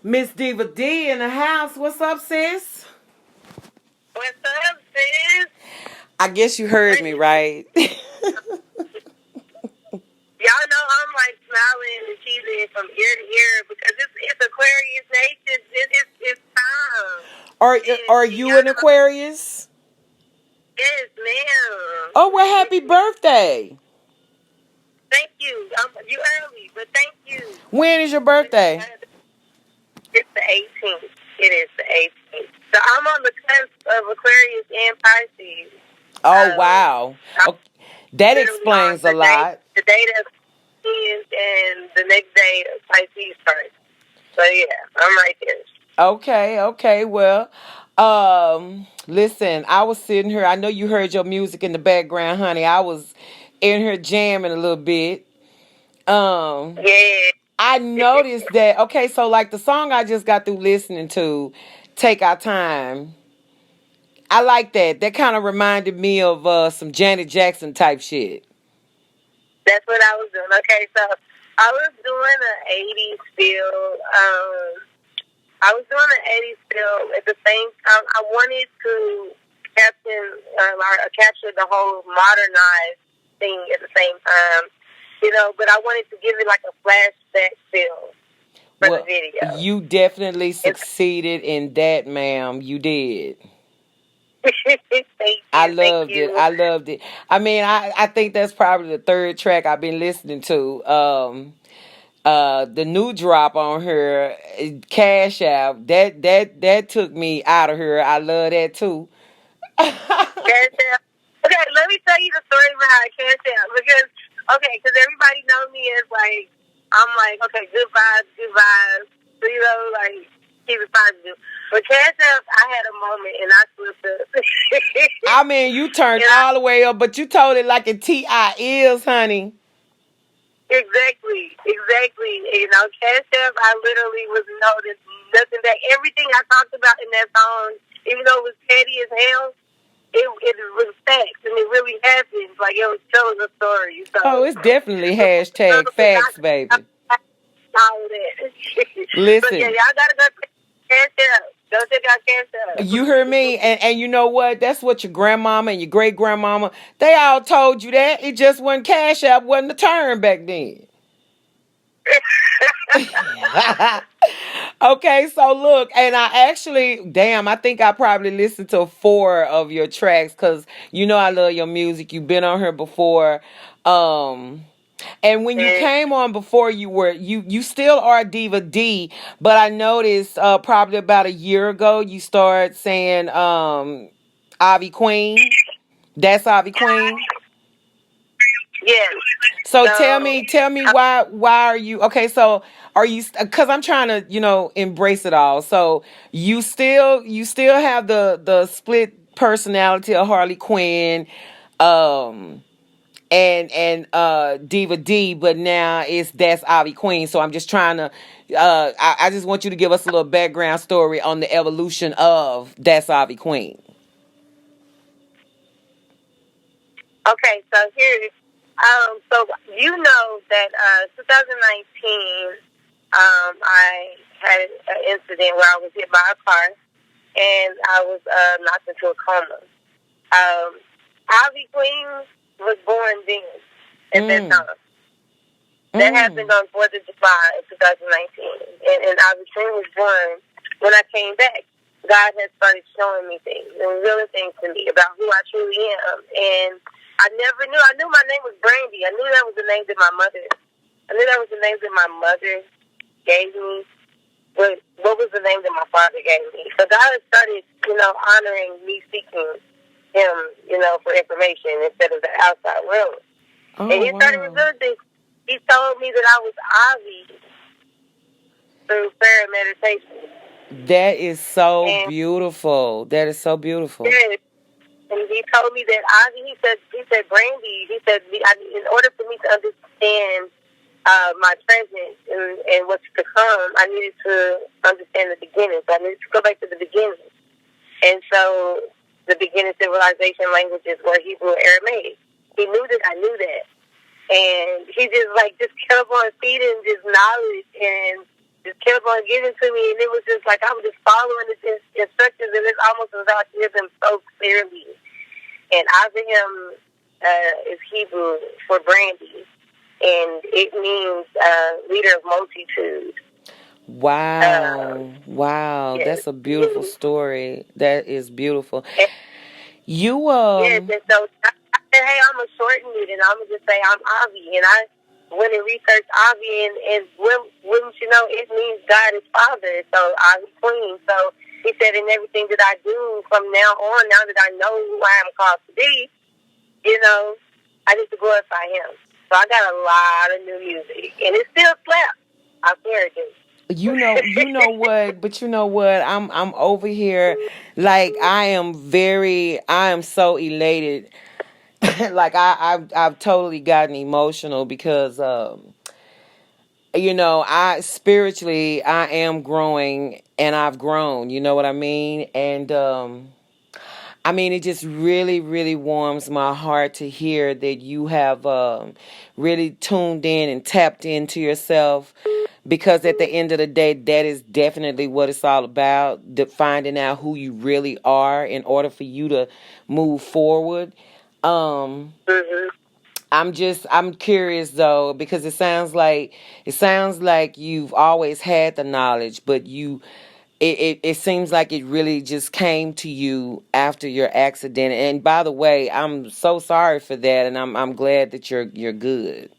Miss Diva D in the house. What's up, sis? What's up, sis? I guess you heard me right. Y'all know I'm like smiling and cheesing from ear to ear because it's Aquarius Nation. It's time. are And are you y'all an know, Aquarius? yes, ma'am. Oh, well, happy birthday. Thank you. You early, but thank you. When is your birthday? It's the 18th. It is the 18th. So I'm on the cusp of Aquarius and Pisces. Oh, wow. I'm Okay, that literally on explains a lot. the day that ends and the next day Pisces starts. So yeah, I'm right there. Okay. Well, listen, I was sitting here. I know you heard your music in the background, honey. I was in here jamming a little bit. Um, Yeah. I noticed that. Okay, so like the song I just got through listening to, "Take Our Time." I like that. That kind of reminded me of some Janet Jackson type shit. That's what I was doing. Okay, so I was doing an 80s feel. I was doing an 80s feel at the same time. I wanted to capture the whole modernized thing at the same time, but I wanted to give it like a flashback feel for the Well, video. you definitely And succeeded in that, ma'am. You did. thank I you, thank loved it. you. I loved it. I mean, I think that's probably the third track I've been listening to. The new drop on her, Cash App, that took me out of her. I love that too. Cash App. Okay, let me tell you the story behind Cash App because everybody knows me as like I'm like okay, good vibes, good vibes. So like keep it positive. But Cash App, I had a moment and I slipped up. I mean, you turned and I all the way up, but you told it like a T.I. is, honey. exactly. Cash App, I literally was noticed nothing back. Everything I talked about in that song, even though it was petty as hell. It was facts, and it really happened. Like, it was telling a story. So, Oh, it's definitely so hashtag facts, baby. all of that. But yeah, Listen, y'all gotta go Cash Out. Go check out Cash you hear me? Out. And you know what? That's what your grandmama and your great grandmama, they all told you that. It just wasn't Cash App, wasn't the term back then. Okay, so look, and I actually, damn, I think I probably listened to four of your tracks because you know I love your music. You've been on here before. Um, and when you And, came on before, you still are Diva D, but I noticed probably about a year ago you started saying Avi Queen. That's Avi Queen. yeah. So So, tell me why are you okay? So are you because I'm trying to embrace it all. So you still have the split personality of Harley Quinn, um, and Diva D, but now that's Avi Queen. So I'm just trying to I just want you to give us a little background story on the evolution of that's Avi Queen. okay, so here, so you know that 2019, I had an incident where I was hit by a car and I was knocked into a coma. Um, Ivy Queen was born then at that Mm, time. That happened mm. on 4th of July of 2019. And Ivy Queen was born when I came back. God has started showing me things and revealing things to me about who I truly am. And I never knew. I knew my name was Brandy. I knew that was the name that my mother. I knew that was the name that my mother gave me. But what was the name that my father gave me? So God has started, honoring me seeking him, for information instead of the outside world. And Oh he started wow. revealing things. He told me that I was Avi through prayer and meditation. That is so And beautiful. That is so beautiful. yeah, and he told me that Avi, he said, Brandy, he said, in order for me to understand my presence and what's to come, I needed to understand the beginning. So I needed to go back to the beginning. And so the beginning civilization languages were Hebrew and Aramaic. He knew that I knew that. And he just kept on feeding this knowledge. And just kept on giving to me, and it was just like I was just following the instructions, and it's almost as though I hear them so clearly. And Abraham is Hebrew for Brandy, and it means leader of multitude. Wow, Yes. that's a beautiful story. That is beautiful. And, You yes, and so I said, hey, I'm going to shorten it, and I'm going to just say I'm Avi, and I went and researched Avi, and wouldn't you know, it means God is Father, so Avi Queen. So he said, in everything that I do from now on, now that I know who I am called to be, you know, I need to glorify him. So I got a lot of new music, and it still slaps. I swear it does. You know what, but you know what? I'm over here like I am so elated. Like I've totally gotten emotional because I spiritually I am growing and I've grown, you know what I mean? And I mean, it just really, really warms my heart to hear that you have really tuned in and tapped into yourself, because at the end of the day, that is definitely what it's all about, finding out who you really are in order for you to move forward. Mm-hmm. I'm curious though, because it sounds like you've always had the knowledge, but it seems like it really just came to you after your accident. And by the way, I'm so sorry for that, and I'm glad that you're good.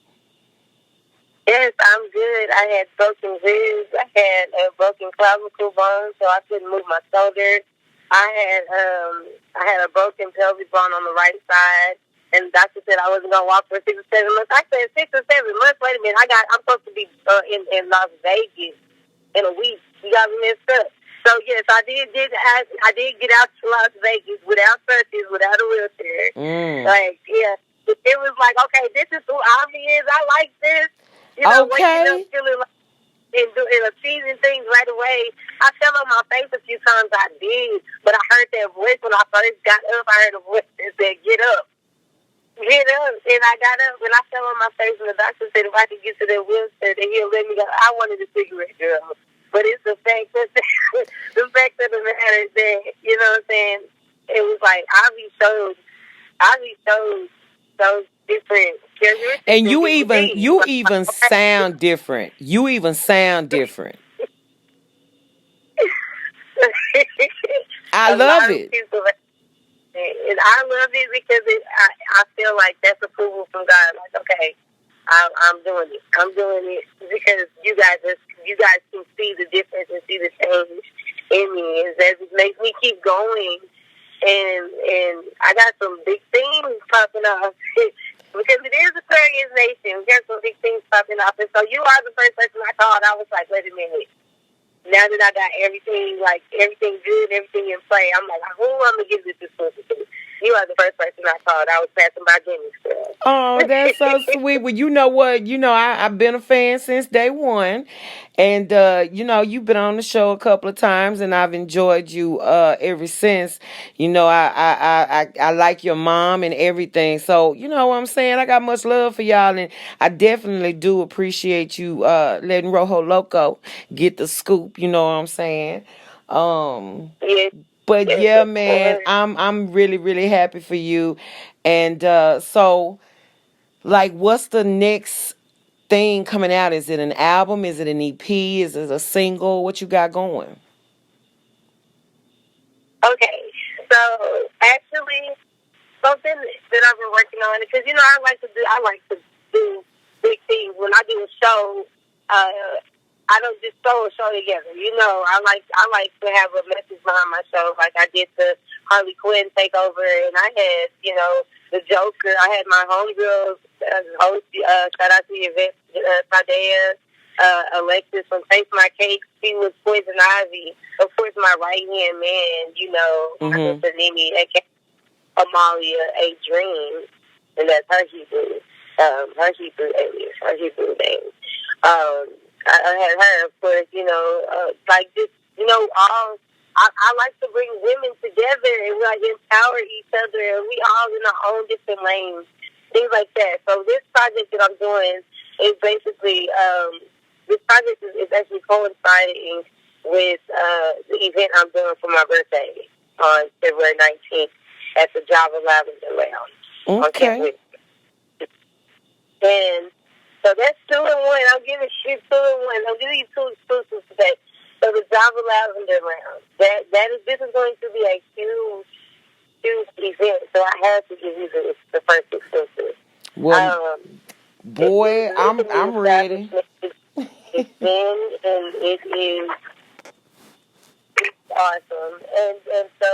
Yes, I'm good. I had broken ribs. I had a broken clavicle bone, so I couldn't move my shoulder. I had a broken pelvic bone on the right side, and the doctor said I wasn't gonna walk for 6 or 7 months. I said 6 or 7 months. Wait a minute, I'm supposed to be in Las Vegas in a week. You got me messed up. So yes, I did get out to Las Vegas without crutches, without a wheelchair. Like, yeah, it was like, okay, this is who Avi is. I like this. You know, waking up Okay. feeling like and achieving things right away. I fell on my face a few times. I did, but I heard that voice when I first got up. I heard a voice that said, "Get up, get up," and I got up and I fell on my face. And the doctor said, if I could get to that wheelchair, then he'll let me go. I wanted a cigarette, girl, but it's the fact that the fact of the matter is that, you know what I'm saying. It was like Avi showed those different characteristics. And in you human even beings. you even sound different. You even sound different. I A love lot of it. people, and I love it because I feel like that's approval from God. Like, okay, I'm doing it. I'm doing it because you guys can see the difference and see the change in me, and that it makes me keep going. And I got some big things popping off. Because it is Aquarius Nation. We got some big things popping off. And so you are the first person I called. I was like, wait a minute. Now that I got everything good, everything in play, I'm like, who I'm going to give this to? You are the first person I called. I was passing by Jimmy's girl. Oh, that's so sweet. Well, you know what? I've been a fan since day one. And, you've been on the show a couple of times, and I've enjoyed you ever since. I like your mom and everything. So, you know what I'm saying? I got much love for y'all, and I definitely do appreciate you letting Rojo Loco get the scoop. You know what I'm saying? Yes. But Yes, yeah, of man, course. I'm really, really happy for you. And so, like, what's the next thing coming out? Is it an album? Is it an EP? Is it a single? What you got going? Okay. So, actually, something that I've been working on, because, I like to do big things. When I do a show, I don't just throw a show together. I like to have a message behind my show. Like I did the Harley Quinn takeover, and I had, the Joker. I had my homegirls host. Shout out to Yvette Sadea, Alexis from Taste My Cake. She was Poison Ivy. Of course, my right hand man. Mm-hmm. Nimi, aka Amalia A Dream, and that's her Hebrew alias, her Hebrew name. I had her, of course, like just, all, I like to bring women together and like empower each other, and we all in our own different lanes, things like that. So this project that I'm doing is basically, this project is actually coinciding with the event I'm doing for my birthday on February 19th at the Java Lavender Lounge on Camp Okay. Whitney. And so that's 2 in 1. I'm giving you 2 in 1. I'm giving you 2 exclusives today. So the Java Lavender Lounge, this is going to be a huge event. So I had to give you the first exclusive. Well, boy, It's a new I'm ready. establishment. It's been and it is awesome. And so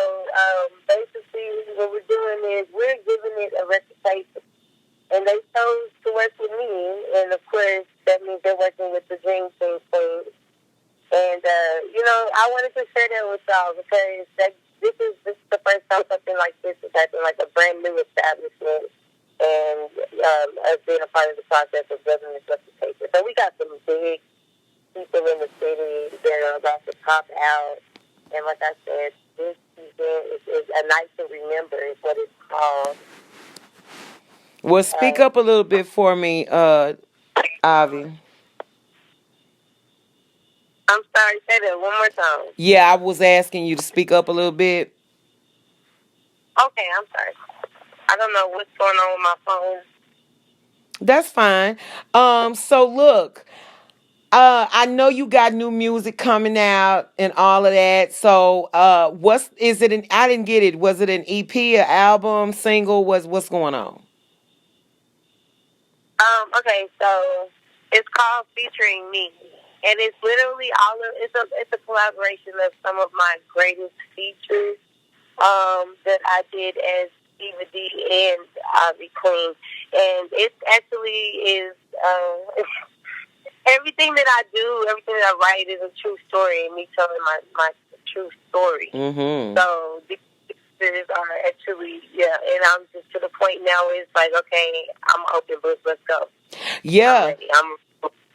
basically what we're doing is we're giving it a reputation. And they chose to work with me, and of course that means they're working with the Dream Team Queen. And I wanted to share that with y'all because this is the first time something like this has happened, like a brand new establishment, and us being a part of the process of building this reputation. So we got some big people in the city that are about to pop out, and like I said, this event is a night to remember. Is what it's called. Well, speak up a little bit for me, Avi. I'm sorry, say that one more time. Yeah, I was asking you to speak up a little bit. Okay, I'm sorry. I don't know what's going on with my phone. That's fine. So look, I know you got new music coming out and all of that. So, what's is it? I didn't get it. Was it an EP, an album, single? What's going on? Okay, so it's called Featuring Me. And it's literally it's a collaboration of some of my greatest features that I did as Eva D and Avi Queen. And it actually is everything that I do, everything that I write is a true story, and me telling my true story. Mm-hmm. So these pieces are actually, and I'm just to the point now where it's like, okay, I'm open book, let's go. Yeah. I'm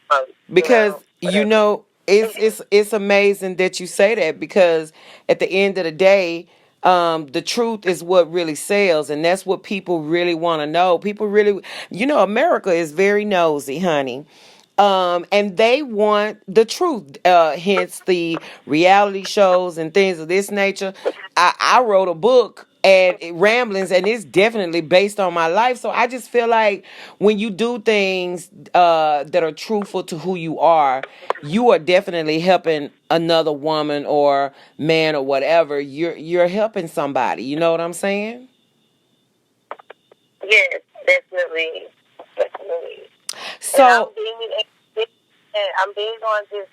ready. Because whatever. it's amazing that you say that, because at the end of the day, the truth is what really sells, and that's what people really want to know. People really, America is very nosy, honey. And they want the truth, hence the reality shows and things of this nature. I wrote a book and ramblings, and it's definitely based on my life. So I just feel like when you do things that are truthful to who you are definitely helping another woman or man or whatever. You're helping somebody. You know what I'm saying? Yes, definitely, definitely. And So I'm being on this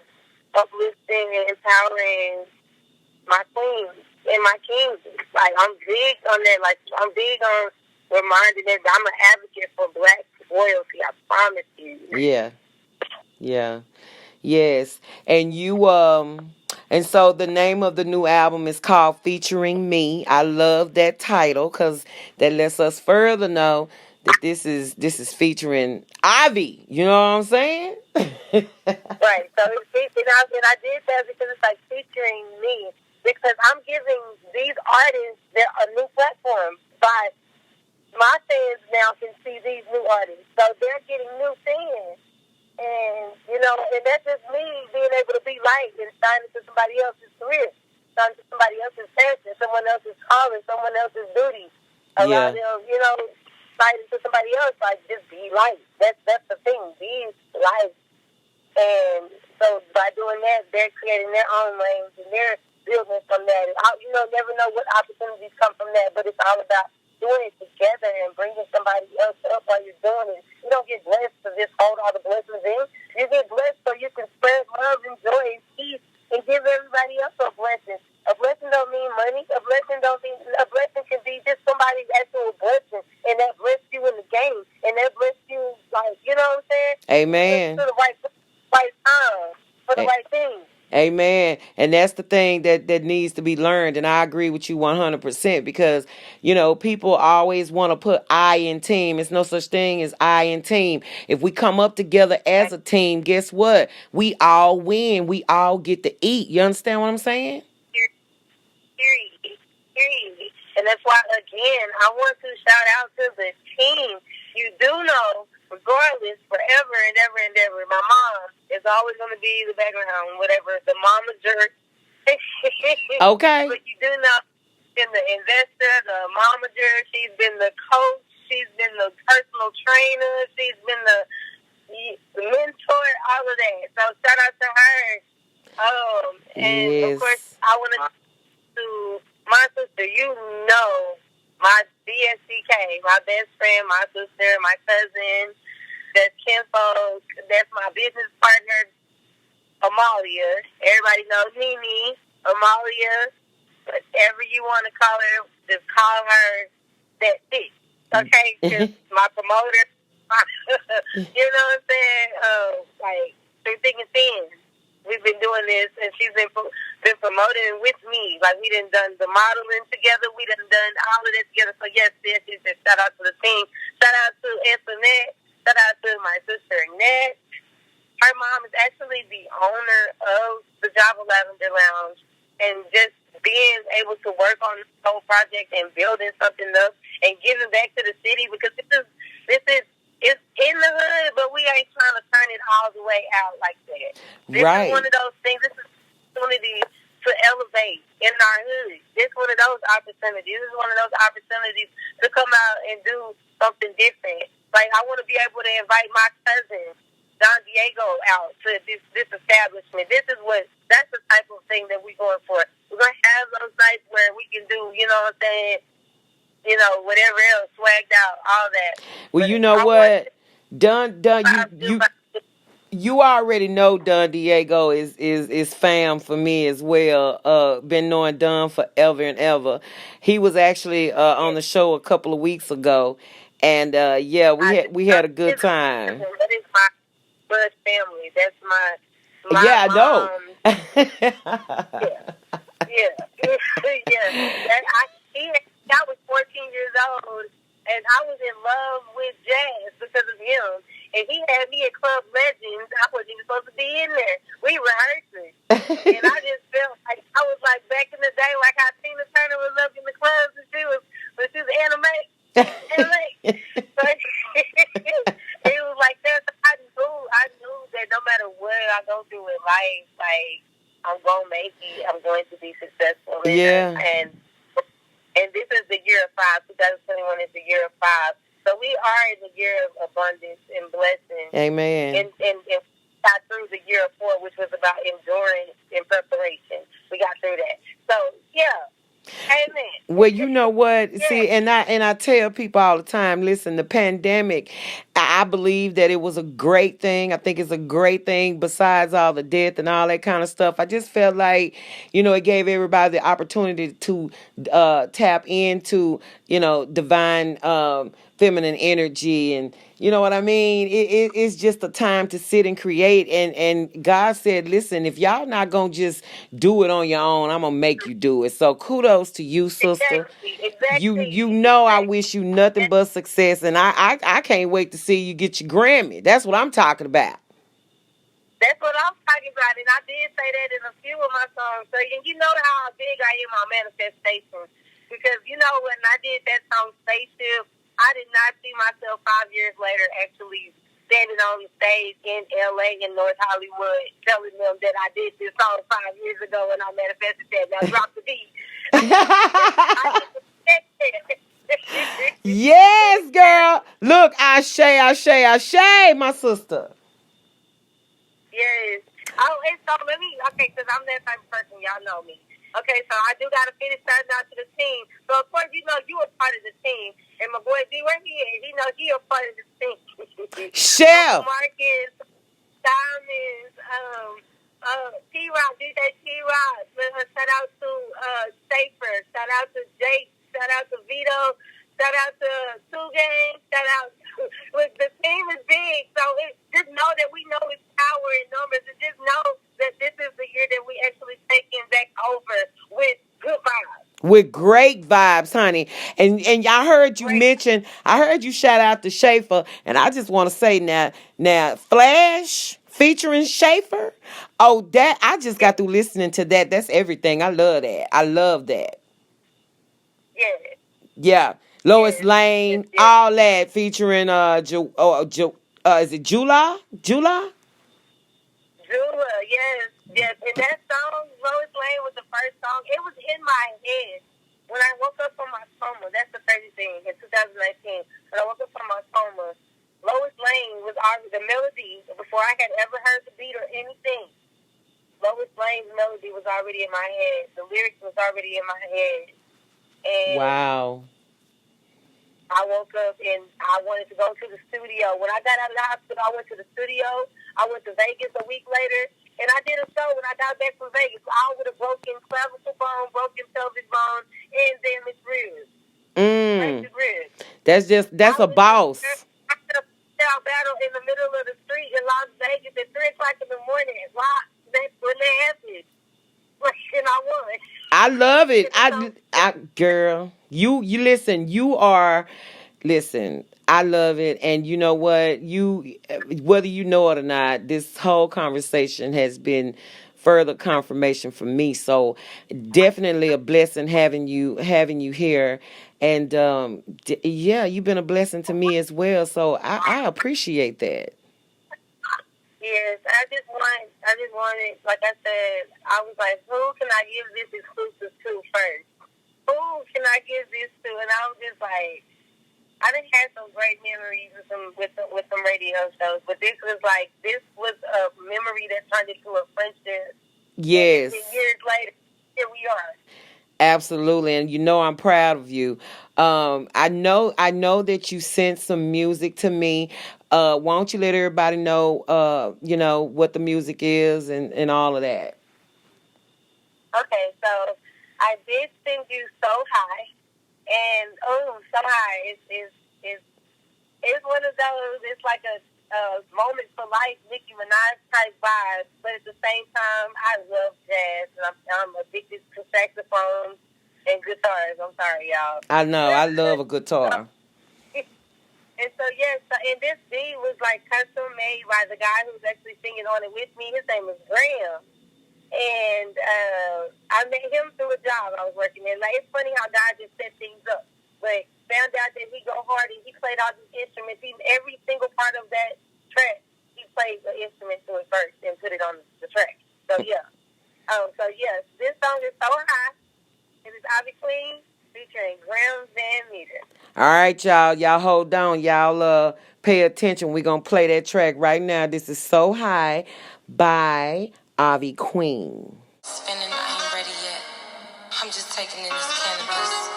uplifting and empowering my queens and my kings. Like I'm big on that. Like I'm big on reminding that I'm an advocate for Black royalty. I promise you. yeah, yeah. Yes. And so the name of the new album is called Featuring Me. I love that title because that lets us further know that this is featuring Ivy. You know what I'm saying? Right. So I did that because it's like featuring me, because I'm giving these artists a new platform. By my fans now can see these new artists, so they're getting new fans. And that's just me being able to be light and shine into somebody else's career, shine into somebody else's passion, someone else's calling, someone else's duty. Allow Yeah. them, light into somebody else. Like, just be light. That's the thing. Be light. And so by doing that, they're creating their own lanes and they're building from that. And never know what opportunities come from that, but it's all about doing it together and bringing somebody else up while you're doing it. You don't get blessed to just hold all the blessings in. You get blessed so you can spread love and joy and peace and give everybody else a blessing. A blessing don't mean money. A blessing can be just somebody's actual blessing, and that bless you in the game, and that bless you, like, you know what I'm saying? Amen. To the right time for the A- right thing. Amen. And that's the thing that needs to be learned. And I agree with you 100% because, people always want to put I in team. It's no such thing as I in team. If we come up together as a team, guess what? We all win. We all get to eat. You understand what I'm saying? Period. Period. And that's why, again, I want to shout out to the team. You do know regardless, forever and ever and ever, my mom is always going to be the background, whatever, the mama jerk. Okay. But you do know, she's been the investor, the mama jerk. She's been the coach. She's been the personal trainer. She's been the mentor, all of that. So shout out to her. And of course, Yes. I want to my sister. You know, my BSCK, my best friend, my sister, my cousin. That's kinfolk. That's my business partner, Amalia. Everybody knows Nene, Amalia. Whatever you want to call her, just call her that bitch. Okay? Because my promoter, you know what I'm saying? Like, through thick and thin. We've been doing this, and she's been promoting with me. Like, we done the modeling together. We done all of that together. So, yes, she said shout out to the team. Shout out to Antoinette. Shout out to my sister, Annette. Her mom is actually the owner of the Java Lavender Lounge. And just being able to work on this whole project and building something up and giving back to the city, because this is it's in the hood, but we ain't trying to turn it all the way out like that. This is one of those things. This is an opportunity to elevate in our hood. This is one of those opportunities. This is one of those opportunities to come out and do something different. Like, I want to be able to invite my cousin, Don Diego, out to this establishment. That's the type of thing that we're going for. We're going to have those nights where we can do, you know what I'm saying, you know, whatever else, swagged out, all that. Well, But you know what? You already know Don Diego is fam for me as well. Been knowing Don forever and ever. He was actually on the show a couple of weeks ago, and yeah, we had a good time. That is my blood family. That's my Yeah, I know. mom. Yeah, yeah. I was 14 years old, and I was in love with jazz because of him. And he had me at Club Legends. I wasn't even supposed to be in there. We rehearsing, and I just felt like I was like back in the day, like how Tina Turner was up in the clubs and she was anime. So it was like that. I knew that no matter what I go through in life, like, I'm going to make it. I'm going to be successful. Yeah. And this is the year of 5. 2021 is the year of 5. So we are in the year of abundance and blessing. Amen. And got through the year of 4, which was about endurance and preparation. We got through that. So, yeah. Amen. Well, you know what? Yeah. See, and I tell people all the time, listen, the pandemic, I believe that it was a great thing. I think it's a great thing besides all the death and all that kind of stuff. I just felt like, it gave everybody the opportunity to tap into, divine feminine energy, and you know what I mean? It's just a time to sit and create. And God said, listen, if y'all not going to just do it on your own, I'm going to make you do it. So kudos to you, sister. Exactly. You know I wish you nothing but success. And I can't wait to see you get your Grammy. That's what I'm talking about. That's what I'm talking about. And I did say that in a few of my songs. So you know how big I am on manifestation. Because, when I did that song, Spaceship, I did not see myself 5 years later actually standing on the stage in L.A. in North Hollywood telling them that I did this song 5 years ago and I manifested that. Now drop the beat. Yes, girl. Look, Ashe, my sister. Yes. Oh, and so because I'm that type of person, y'all know me. Okay, so I do got to finish starting out to the team. So, of course, you a part of the team. And my boy D, where he is, he a part of the team. Chef. Marcus, Diamonds, T-Rock, DJ T-Rock. Shout out to Safer. Shout out to Jake. Shout out to Vito. Shout out to Two Gang. Shout out. Look, the team is big, so just know that we know it's power in numbers, and just know that this is the year that we actually taking back over with good vibes. With great vibes, honey. And I heard you mention, I heard you shout out to Schaefer, and I just want to say now, Flash featuring Schaefer. Oh, that I just got through listening to that. That's everything. I love that. I love that. Yeah. Yeah. Lois Lane, all that featuring Is it July? July? Jula, yes, yes. And that song, Lois Lane, was the first song. It was in my head when I woke up from my coma. That's the crazy thing. In 2019, when I woke up from my coma, Lois Lane was already the melody before I had ever heard the beat or anything. Lois Lane's melody was already in my head. The lyrics was already in my head. And Wow. I woke up and I wanted to go to the studio. When I got out of the hospital, I went to the studio. I went to Vegas a week later, and I did a show when I got back from Vegas. All with a broken clavicle bone, broken pelvic bone, and damaged ribs. That's a boss. I had a battle in the middle of the street in Las Vegas at 3 o'clock in the morning. Why? When that happened. And I won. I love it. Girl, you listen. Listen. I love it, and you know what? Whether you know it or not, this whole conversation has been further confirmation for me. So, definitely a blessing having you here, and yeah, you've been a blessing to me as well. So I appreciate that. Yes, I just wanted, like I said, I was like, who can I give this exclusive to first? Who can I give this to? And I was just like, I done had some great memories with some radio shows, but this was a memory that turned into a friendship. Yes. And years later, here we are. Absolutely, and you know I'm proud of you. I know that you sent some music to me. Why don't you let everybody know, what the music is and all of that. Okay, so I did send you So High, and So High is one of those. It's like a moment for life, Nicki Minaj type vibe, but at the same time, I love jazz, and I'm addicted to saxophones and guitars. I'm sorry, y'all. I know, I love a guitar. And so, yes, and this beat was like custom made by the guy who's actually singing on it with me. His name is Graham. And I met him through a job I was working in. Like, it's funny how God just set things up. But found out that he go hard and he played all these instruments. Every single part of that track, he played the instrument to it first and put it on the track. So, yeah. So, yes, this song is So High. It is Avi Queen featuring Graham Van Meter. All right, y'all. Y'all hold on. Y'all pay attention. We're going to play that track right now. This is So High by Avi Queen. Spinning, I ain't ready yet. I'm just taking in this cannabis.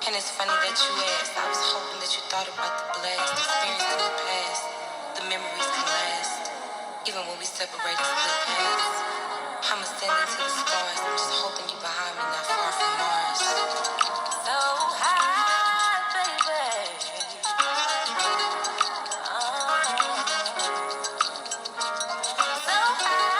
And it's funny that you asked. I was hoping that you thought about the blast. Experience in the past. The memories can last. Even when we separate and split paths. I'm ascending to the stars. I'm just holding you behind me, not far from Mars. So high, baby. So high.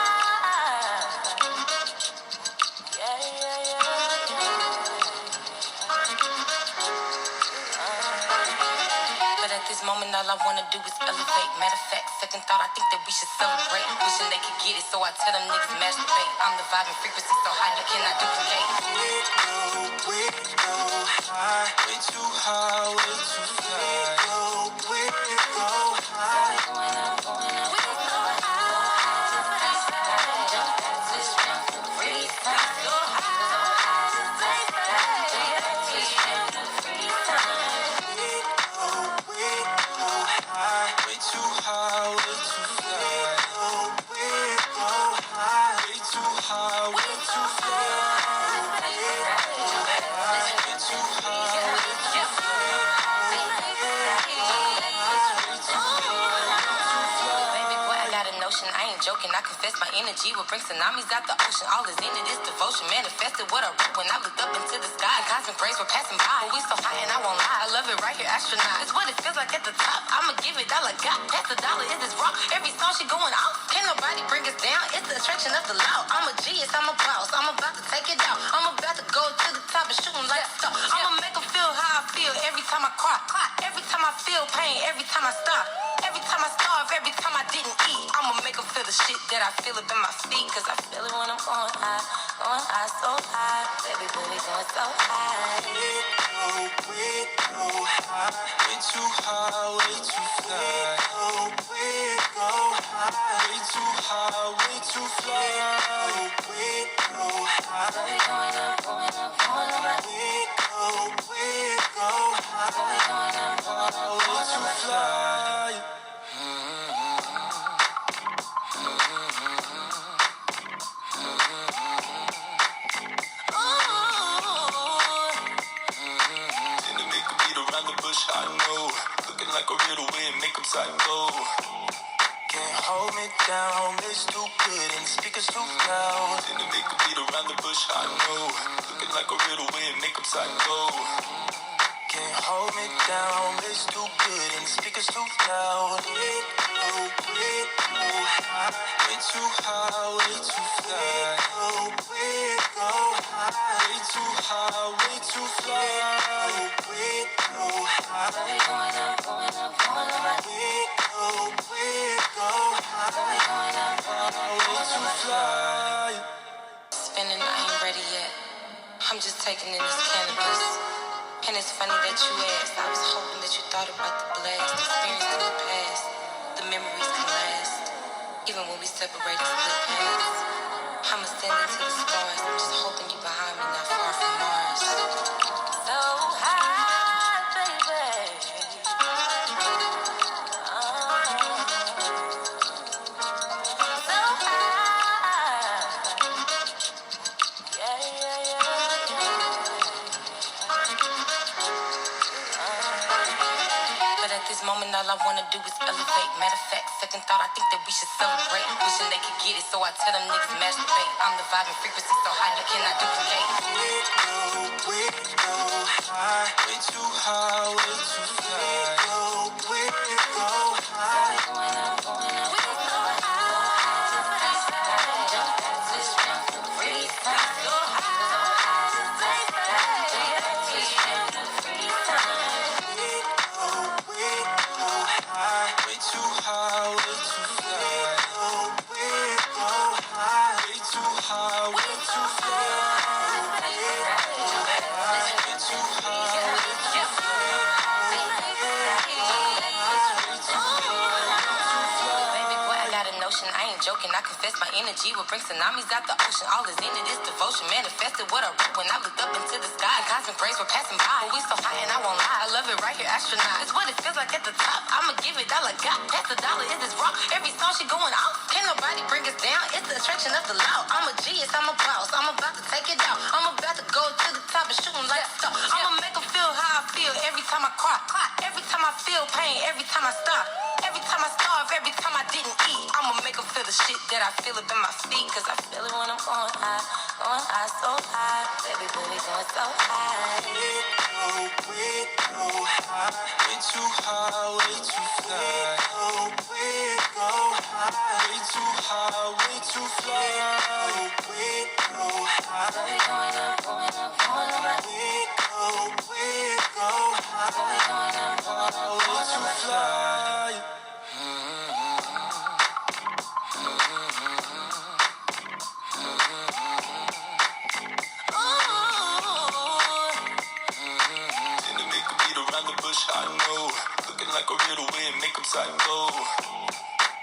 But at this moment, all I wanna do is elevate. Matter of fact, second thought, I think that we should celebrate. Wishing they could get it, so I tell them niggas masturbate. I'm the vibe and frequency so high you cannot duplicate. We go high, way too high, way too fly. We go high. I ain't joking, I confess my energy will bring tsunamis out the ocean. All is in it is devotion, manifested what I wrote when I looked up into the sky. Cosmic rays were passing by, but we so high and I won't lie. I love it right here, astronaut. It's what it feels like at the top. I'ma give it all I got. That's the dollar, is this rock? Every song she going out. Can't nobody bring us down. It's the attraction of the loud. I'm a genius, I'm a boss. I'm about to take it out. I'm about to go to the top and shoot 'em like a star. I'ma make 'em feel how I feel every time I cry. Every time I feel pain, every time I stop. Every time I starve, every time I didn't eat. I'ma make 'em feel the shit that I feel up in my feet. Cause I feel it when I'm going high so high. Baby, boy, we going so high. Way too high, way too fly. We go high. Way too high, way too fly. We go high. We going up, going up, going up. We go high. We going up, going up, way too fly. Didn't make a beat around the bush, I know. Looking like a riddle wind, make 'em psycho. Can't hold me down, they too good and speakers too loud. Didn't make a beat around the bush, I know. Looking like a riddle wind, make 'em psycho. Can't hold me down, they too good and speakers too loud. We go high. Way too high, way too fly. We go high. Way too high, way too fly. We go high. We going up, going up, going up. We go high. We going up, going up, way too fly. Spinning, I ain't ready yet. I'm just taking in this cannabis. And it's funny that you asked. I was hoping that you thought about the blast, experience in the past. The memories can last, even when we separate and split paths. I'm ascending to the stars. I'm just holding you behind me, not far from Mars. So high, baby. So high. Yeah, yeah, yeah. But at this moment, all I wanna do is elevate. Matter of fact, second thought, I think that we should celebrate. Wishing they could get it, so I tell them niggas masturbate. I'm the vibe and frequency so high, you cannot duplicate. We go high, way too high, way too fly. We go high. Going up, going up, we go high. This round for free time. Go high, this round for free time. We go high, way too high, way too fly. We go high, way too high, way too fly. Way too high, way too Baby boy, I got a notion, I ain't joking. I confess my energy will bring tsunamis out the ocean. All is in it, is devotion. Manifested what I wrote when I looked up into the sky. Cosmic rays were passing by. We so high and I won't lie. I love it right here, astronaut. It's what it feels like at the top. I'ma give it all I got. Pass the dollar, is this rock? Every song she going out. Can't nobody bring us down. It's the attraction of the loud. I'm a genius, I'm a boss. I'm about to take it out. I'm about to go to the top and shoot 'em like a star. I'ma make 'em feel how I feel every time I cry. Every time I feel pain, every time I stop. Every time I starve, every time I didn't eat. I'ma make 'em feel the shit that I feel up in my feet. Cause I feel it when I'm going high, so high. Baby boy, we going so high. We go high. Way too high, way too fly. We go high. Way too high, way too fly. We go high. We going up, going up, going up. We go high. We going up, going up, way too fly. Didn't make a beat around the bush, I know. Looking like a riddle wind, make 'em psycho.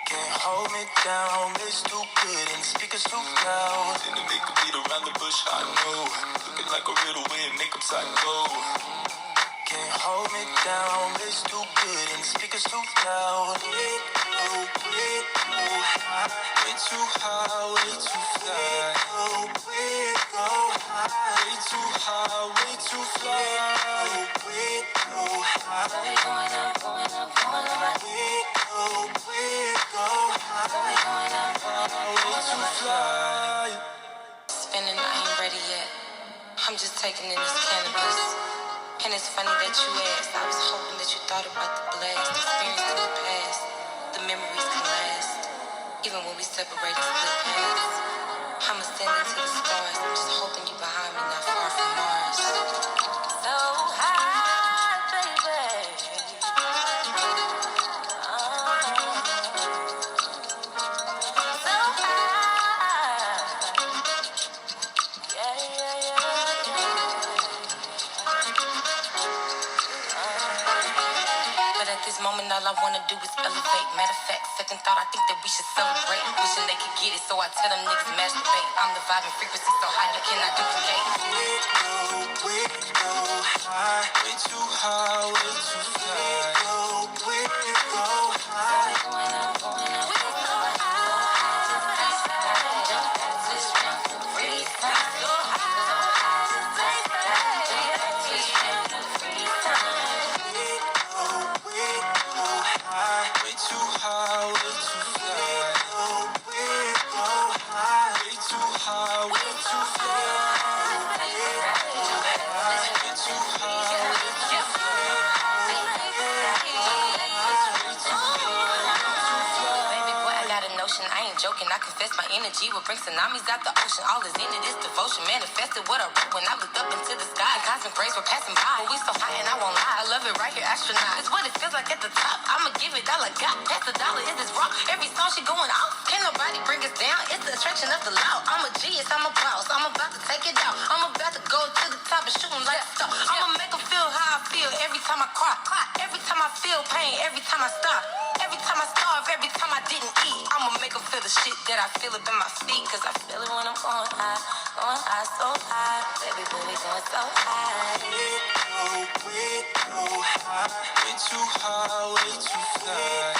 Can't hold me down, they too good and speakers too loud. Didn't make a beat around the bush, I know. Looking like a riddle wind, make 'em psycho. Can't hold me down, they too good and speakers too loud. We go high, way too high, way too fly. We go high, way too high, way too fly. We go high. We going up, going up, going up. We go high. We going up, going up, way too fly. Spinning, I ain't ready yet. I'm just taking in this cannabis. And it's funny that you asked. I was hoping that you thought about the blast, experience in the past. The memories can last, even when we separate and split paths. I'm ascending to the stars. I'm just holding you behind me, not far from Mars. So high, baby. So high. Yeah, yeah, yeah. moment, all I wanna do is elevate. Matter of fact, second thought, I think that we should celebrate. Wishing they could get it, so I tell them niggas masturbate. I'm the vibe and frequency so high, you cannot duplicate. We go high, way too high, way too fly. We go high. I ain't joking, I confess my energy will bring tsunamis out the ocean. All is in it is devotion, manifested what I wrote when I looked up into the sky. Cosmic rays were passing by, but we so high and I won't lie. I love it right here, astronaut. It's what it feels like at the top. I'ma give it all I got. Pass the dollar, is this rock? Every song she going out. Can't nobody bring us down. It's the attraction of the loud. I'm a genius, I'm a boss. I'm about to take it out. I'm about to go to the top and shoot 'em like a star. I'ma make 'em feel how I feel every time I cry. Every time I feel pain, every time I stop. Every time I starve, every time I didn't eat. I'ma make 'em feel the shit that I feel up in my feet. Cause I feel it when I'm going high so high. Baby, boy, we going so high. We go high, way too high, way too fly.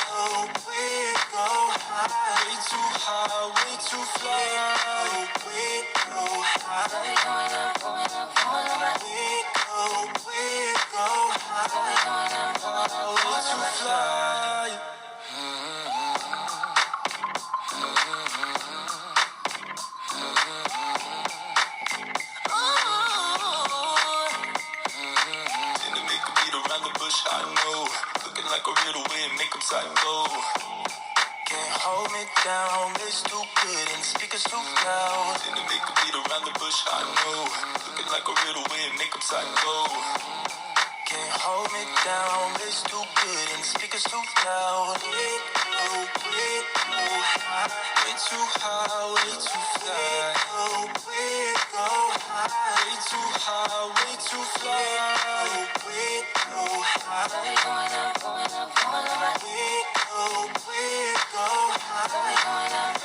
We go high, way too high, way too fly. We go high. We going up, going up, going up. We go high, way too fly. I know, looking like a real wind, make 'em psycho. Can't hold me down, they stupid and speakers too loud. And to make a beat around the bush, I know, looking like a real wind, make 'em psycho. Can't hold me down, they stupid and speakers too loud. We go high, way too high, way too fly. We go high, way too high, way too fly. We go high. We going up, going up, going up. We go high. We going up,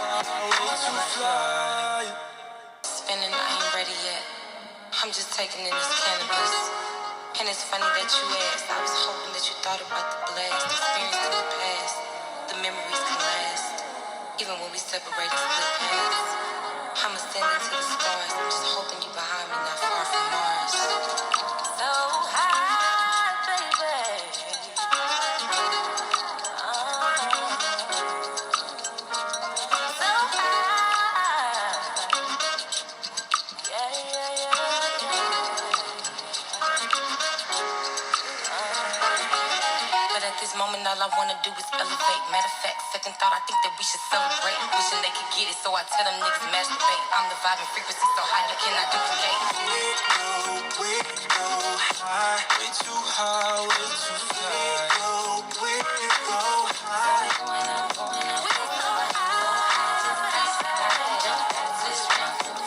Way too fly. spinning, I ain't ready yet. I'm just taking in this cannabis. And it's funny that you asked. I was hoping that you thought about the blast, experience in the past. The memories can last, even when we separate and split paths. I'm ascending to the stars. I'm just holding you behind me, not far from Mars. So high, baby. So high. Yeah, yeah, yeah. But at this moment, all I wanna do is elevate. Matter of fact, second thought, I think that we should celebrate. Wishing they could get it, so I tell them niggas masturbate. I'm the vibe and frequency so high, you cannot duplicate. We go high, way too high, way too fly. We go high. Going up, going up, we so high.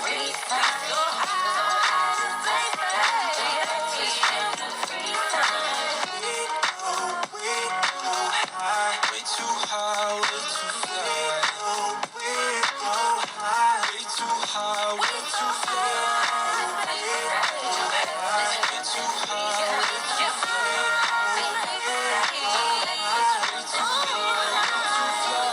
Free time. So high, free time. We go high, way too high, way too fly. We go high, way too high, way too fly. Way too high, way too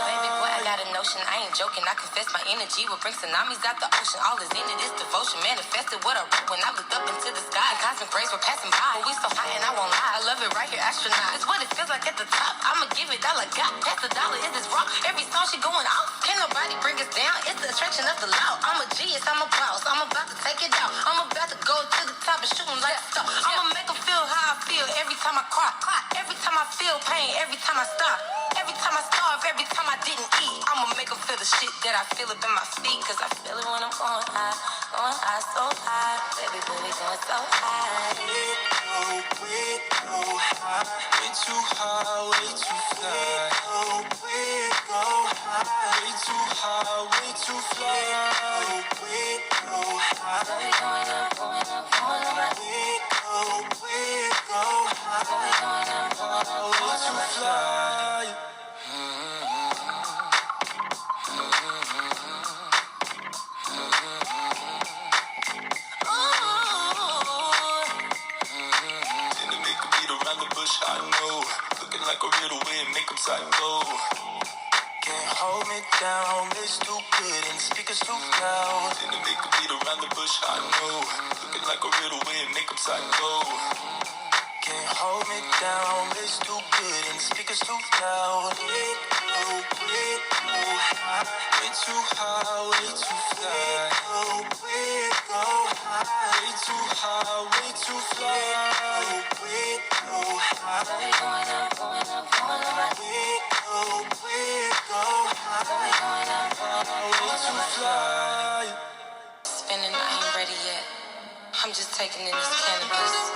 Baby boy, I got a notion, I ain't joking. I confess my energy will bring tsunamis out the ocean. All is in it is devotion, manifested what I wrote when I looked up into the sky. Cosmic rays were passing by, but we so high and I won't lie. I love it right here, astronaut. It's what it feels like at the top. I'ma give it all I got. Pass the dollar, is this rock? Every song she going out. Can't nobody bring us down. It's the attraction of the loud. I'm a genius, I'm a boss. I'm about to take it out. I'm about to go to the top and shoot 'em like a star. I'ma make 'em feel how I feel every time I cry. Every time I feel pain, every time I stop. Every time I starve, every time I didn't eat. I'ma make 'em feel the shit that I feel up in my feet. Cause I feel it when I'm going high so high. Baby, boy, we going so high. We go high, way too high, way too fly. We go high, way too high, way too fly. We go high. We going up, going up, going up. We go high, We going up, going up, way going too up. fly. psycho. Can't hold me down, it's too good and speakers too loud. And to make a beat around the bush, I know. Looking like a riddle wind, make them psycho. Can't hold me down, it's too good and speakers too loud. We go high, way too high, way too fly. We go high, way too high, way too fly. We go high, we going up, going up, going up. We go high, way too fly. Spinning, I ain't ready yet. I'm just taking in this cannabis.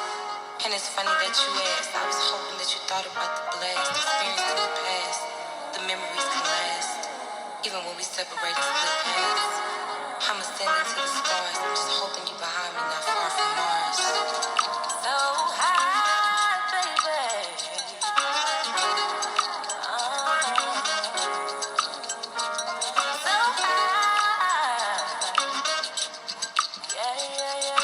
And it's funny that you asked. I was hoping that you thought about the blast, experience in the past. The memories can last, even when we separate and split paths. I'm ascending to the stars. I'm just holding you behind me, not far from Mars. So high, baby. So high. Yeah, yeah, yeah.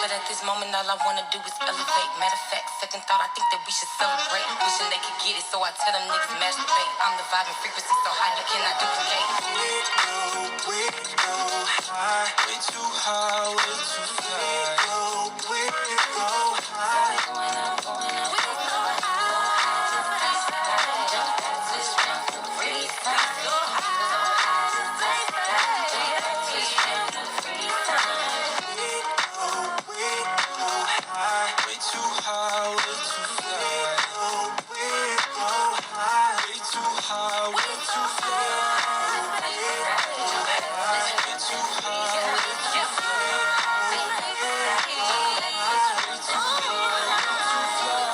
But at this moment, all I wanna do is elevate. Matter of fact, second thought, I think that we should celebrate. Wishing they could get it, so I tell them niggas masturbate. I'm the vibe and frequency so high, you cannot duplicate. We go high, way too high, way too fly. We go high. Way too high, way too fly. We go high, way too high, way too fly. Way too high, way too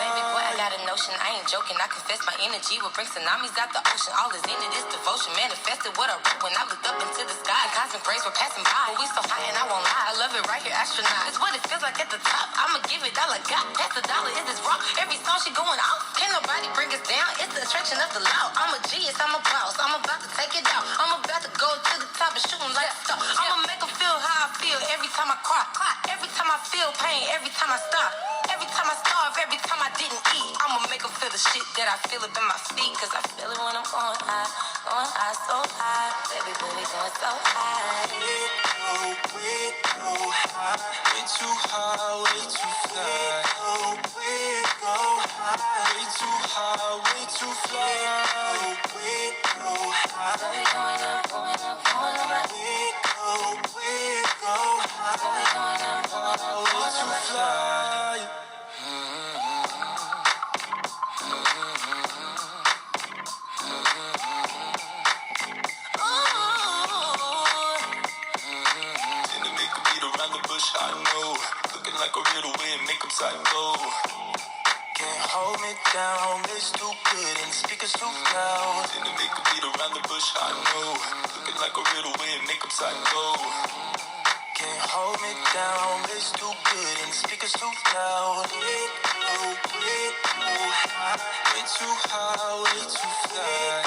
Baby boy, I got a notion, I ain't joking. I confess my energy will bring tsunamis out the ocean. All is in it, is devotion. Manifested what I wrote when I looked up into the sky. Cosmic rays were passing by. We so high and I won't lie. I love it right here, astronaut. It's what it feels like at the top. I'ma give it all I got. That's the dollar, is this rock. Every song she going out. Can't nobody bring us down. It's the attraction of the loud. I'm a genius, I'm a boss. I'm about to take it out. I'm about to go to the top and shoot 'em like a star. I'ma make 'em feel how I feel every time I cry. Every time I feel pain, every time I stop. Every time I starve, every time I didn't eat. I'ma make 'em feel the shit that I feel up in my feet. Cause I feel it when I'm going high, so high. Baby boy, we going so high. we go high, way too high, way too fly. We go high, way too high, way too fly. We go high, We going up, going up, going up. we go high, We going up, going up, way going too up. fly. And to make a beat around the bush, I know. Looking like a riddle wind, make them psycho. Can't hold me down, it's too good and speakers too loud. And to make a beat around the bush, I know. Looking like a riddle wind, make them psycho. Can't hold me down, it's too good and speakers too loud. We go high, way too high, way too fly.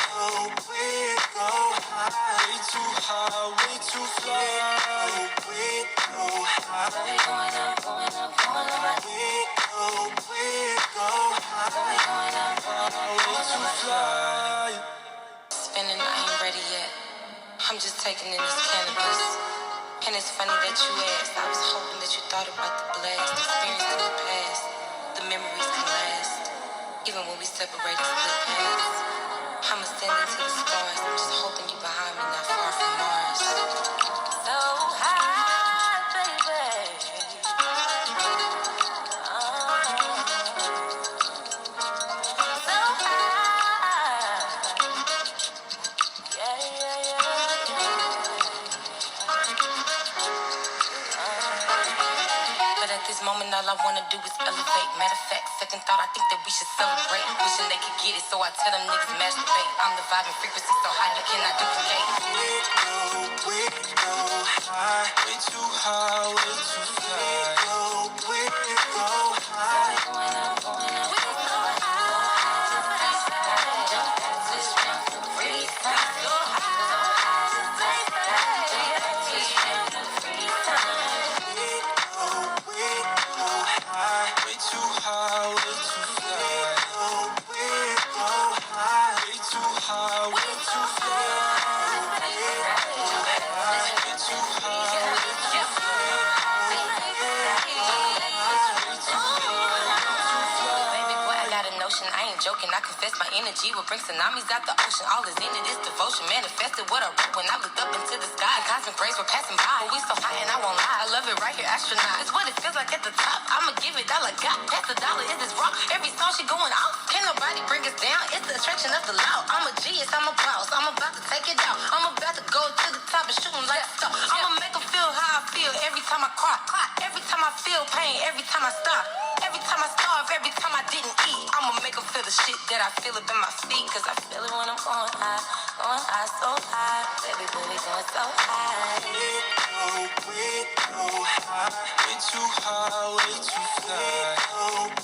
We go high, way too high, way too fly. We go high, We going up, going up, going up. we go high, We going up, going up, way going too up. fly. Spinning, I ain't ready yet. I'm just taking in this cannabis. And it's funny that you asked. I was hoping that you thought about the blast, experience in the past. The memories can last, even when we separate and split paths. I'm ascending to the stars. I'm just holding you behind me, not far from Mars. So high, baby. So high. Yeah, yeah, yeah. But at this moment, all I wanna do is elevate. Matter of fact, second thought, I think that we should celebrate. Wishing they could get it, so I tell them niggas masturbate. I'm the vibe and frequency so high, you cannot duplicate. We go high, way too high, way too fly. We go high, Going up, going up, going up. we go high, way broken. I confess my energy will bring tsunamis out the ocean. All is in it is devotion. Manifested what I wrote when I looked up into the sky. The cosmic rays were passing by. But we so high and I won't lie. I love it right here, astronaut. It's what it feels like at the top. I'ma give it all I got. That's the dollar, is this rock. Every song she going out. Can't nobody bring us down. It's the attraction of the loud. I'm a genius, I'm a boss. I'm about to take it out. I'm about to go to the top and shoot 'em like a star. I'ma make 'em feel how I feel every time I cry. Every time I feel pain, every time I stop. Every time I starve, every time I didn't eat. I'ma make 'em feel the shit that I feel up in my feet. Cause I feel it when I'm going high so high. Baby, boy, we going so high. We go high, way too high, way too fly.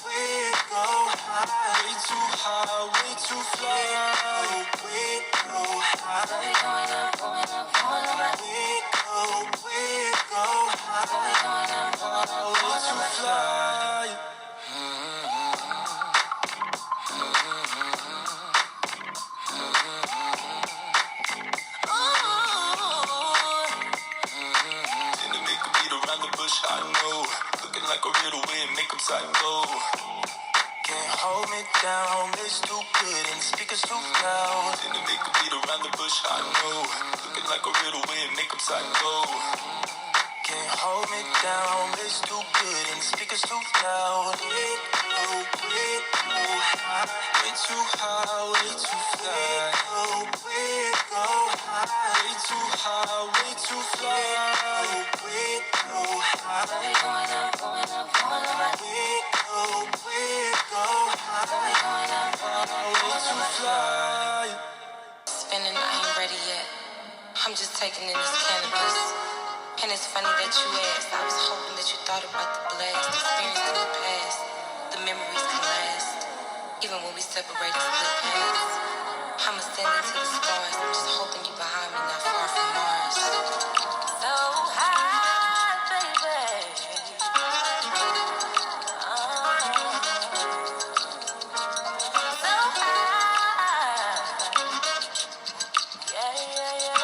We go high, way too high, way too fly. We go high, We going up, going up, going up. we go high, We going up, going up, way going too up. fly. Didn't make a beat around the bush, I know. Looking like a riddle wind, make 'em psycho. Can't hold me down, it's too good and speakers too loud. Didn't make a beat around the bush, I know. Looking like a riddle wind, make 'em psycho. Can't hold me down, it's too good and speakers too loud. We go high, way too high, way too fly. We go high, way too high, way too fly. We go high, We going up, going up, going up. we go high, We going up, going up, way going too up. fly. Spinning, I ain't ready yet. I'm just taking in this cannabis. And it's funny that you asked. I was hoping that you thought about the blast, experience in the past. The memories can last, even when we separate and split paths. I'm ascending to the stars. I'm just holding you behind me, not far from Mars. So high, baby. So high. Yeah, yeah, yeah.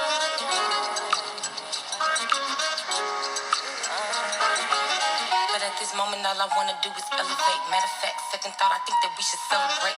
But at this moment, all I wanna do is elevate. Matter of fact, second thought, I think that we should celebrate.